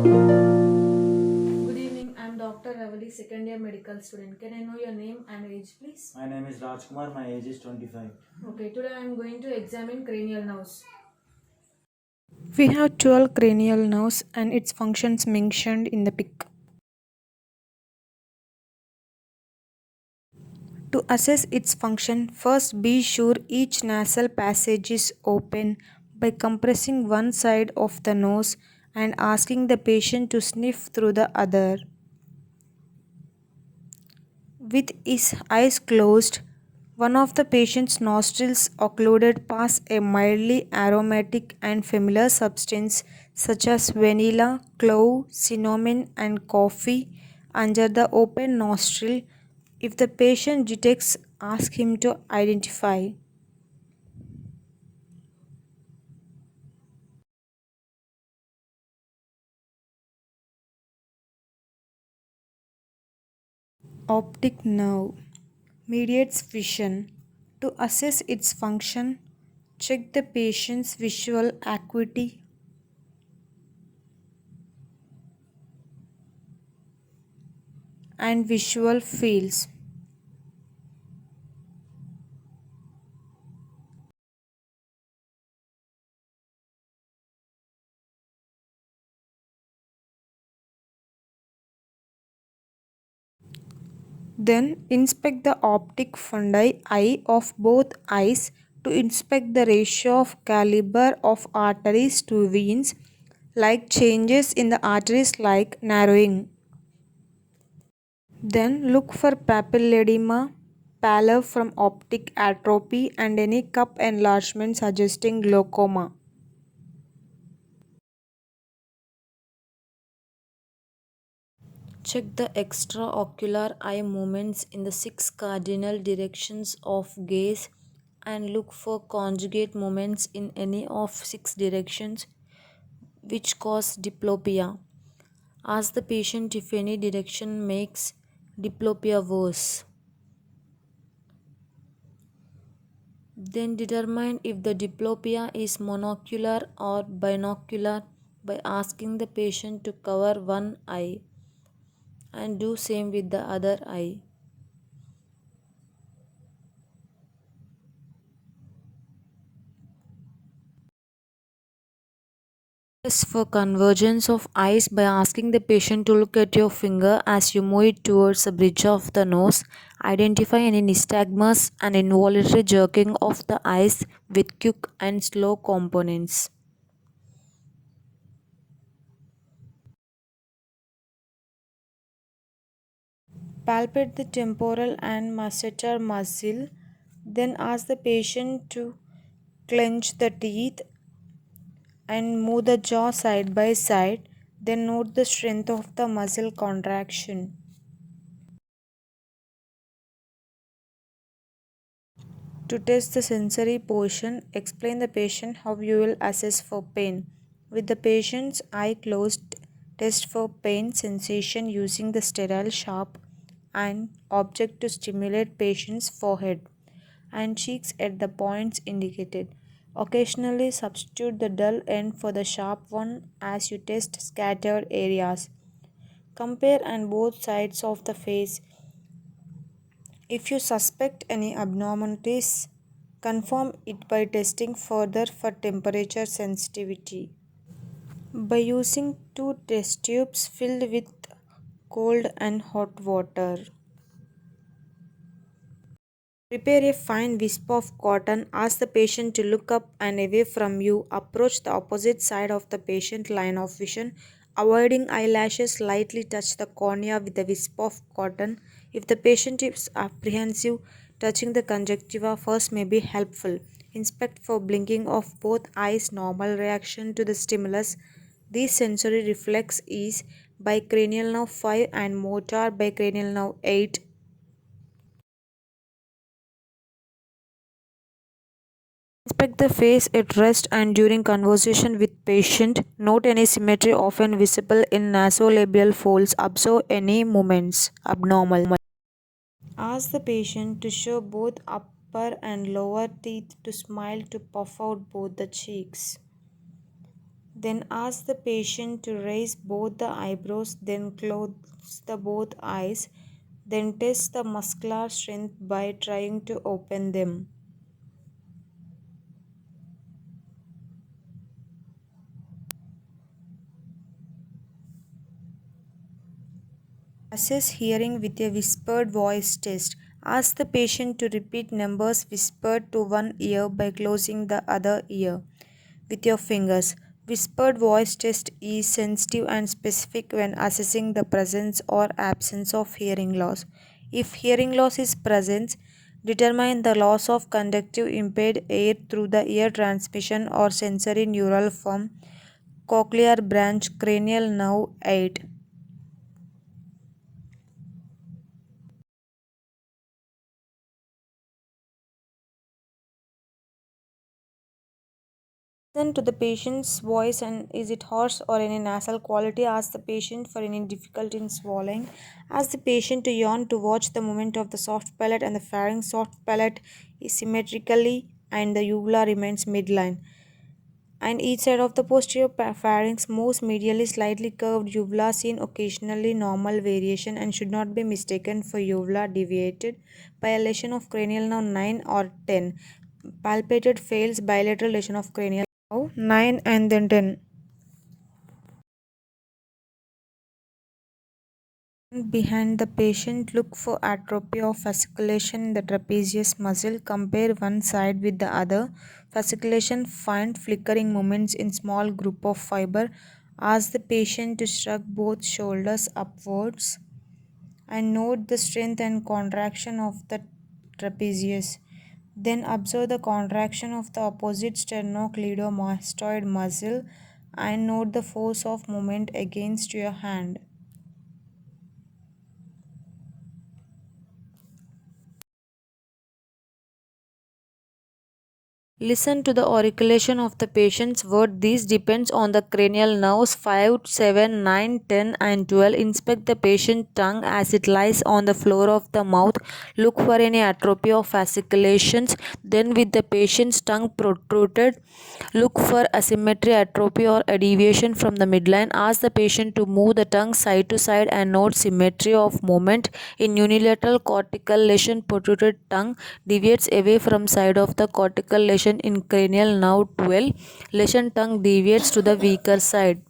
Good evening, I'm Dr. Ravali, second year medical student. Can I know your name and age, please? My name is Rajkumar. My age is 25. Okay, today I'm going to examine cranial nerves. We have 12 cranial nerves and its functions mentioned in the pic. To assess its function, first be sure each nasal passage is open by compressing one side of the nose and asking the patient to sniff through the other. With his eyes closed, one of the patient's nostrils occluded past a mildly aromatic and familiar substance such as vanilla, clove, cinnamon, and coffee under the open nostril. If the patient detects, ask him to identify. Optic nerve mediates vision. To assess its function, check the patient's visual acuity and visual fields. Then inspect the optic fundi eye of both eyes to inspect the ratio of caliber of arteries to veins, like changes in the arteries like narrowing. Then look for papilledema, pallor from optic atrophy and any cup enlargement suggesting glaucoma. Check the extraocular eye movements in the six cardinal directions of gaze and look for conjugate movements in any of six directions which cause diplopia. Ask the patient if any direction makes diplopia worse. Then determine if the diplopia is monocular or binocular by asking the patient to cover one eye and do same with the other eye. Test for convergence of eyes by asking the patient to look at your finger as you move it towards the bridge of the nose. Identify any nystagmus and involuntary jerking of the eyes with quick and slow components. Palpate the temporal and masseter muscle. Then ask the patient to clench the teeth and move the jaw side by side. Then note the strength of the muscle contraction. To test the sensory portion, explain the patient how you will assess for pain. With the patient's eye closed, test for pain sensation using the sterile sharp and object to stimulate patient's forehead and cheeks at the points indicated. Occasionally substitute the dull end for the sharp one as you test scattered areas. Compare on both sides of the face. If you suspect any abnormalities, confirm it by testing further for temperature sensitivity. By using two test tubes filled with cold and hot water. Prepare a fine wisp of cotton. Ask the patient to look up and away from you. Approach the opposite side of the patient line of vision. Avoiding eyelashes, lightly touch the cornea with a wisp of cotton. If the patient is apprehensive, touching the conjunctiva first may be helpful. Inspect for blinking of both eyes, normal reaction to the stimulus. These sensory reflex is by cranial nerve 5 and motor by cranial nerve 8. Inspect the face at rest and during conversation with patient. Note any symmetry often visible in nasolabial folds. Observe any movements abnormal. Ask the patient to show both upper and lower teeth to smile to puff out both the cheeks. Then ask the patient to raise both the eyebrows, then close the both eyes. Then test the muscular strength by trying to open them. Assess hearing with a whispered voice test. Ask the patient to repeat numbers whispered to one ear by closing the other ear with your fingers. Whispered voice test is sensitive and specific when assessing the presence or absence of hearing loss. If hearing loss is present, determine the loss of conductive impaired air through the ear transmission or sensory neural from cochlear branch cranial nerve 8. Listen to the patient's voice and is it hoarse or any nasal quality. Ask the patient for any difficulty in swallowing. Ask the patient to yawn to watch the movement of the soft palate and the pharynx. Soft palate is symmetrically and the uvula remains midline. And each side of the posterior pharynx moves medially, slightly curved uvula seen occasionally, normal variation and should not be mistaken for uvula deviated by a lesion of cranial nerve 9 or 10. Palpated fails bilateral lesion of cranial nerve 9 and then 10. Behind the patient, look for atrophy of fasciculation in the trapezius muscle. Compare one side with the other. Fasciculation, find flickering movements in small group of fiber. Ask the patient to shrug both shoulders upwards and note the strength and contraction of the trapezius. Then observe the contraction of the opposite sternocleidomastoid muscle and note the force of movement against your hand. Listen to the auriculation of the patient's word. This depends on the cranial nerves 5, 7, 9, 10 and 12. Inspect the patient's tongue as it lies on the floor of the mouth. Look for any atrophy of fasciculations. Then with the patient's tongue protruded, look for asymmetry, atrophy or a deviation from the midline. Ask the patient to move the tongue side to side and note symmetry of movement. In unilateral cortical lesion, protruded tongue deviates away from side of the cortical lesion. In cranial nerve 12, lesion tongue deviates to the weaker side.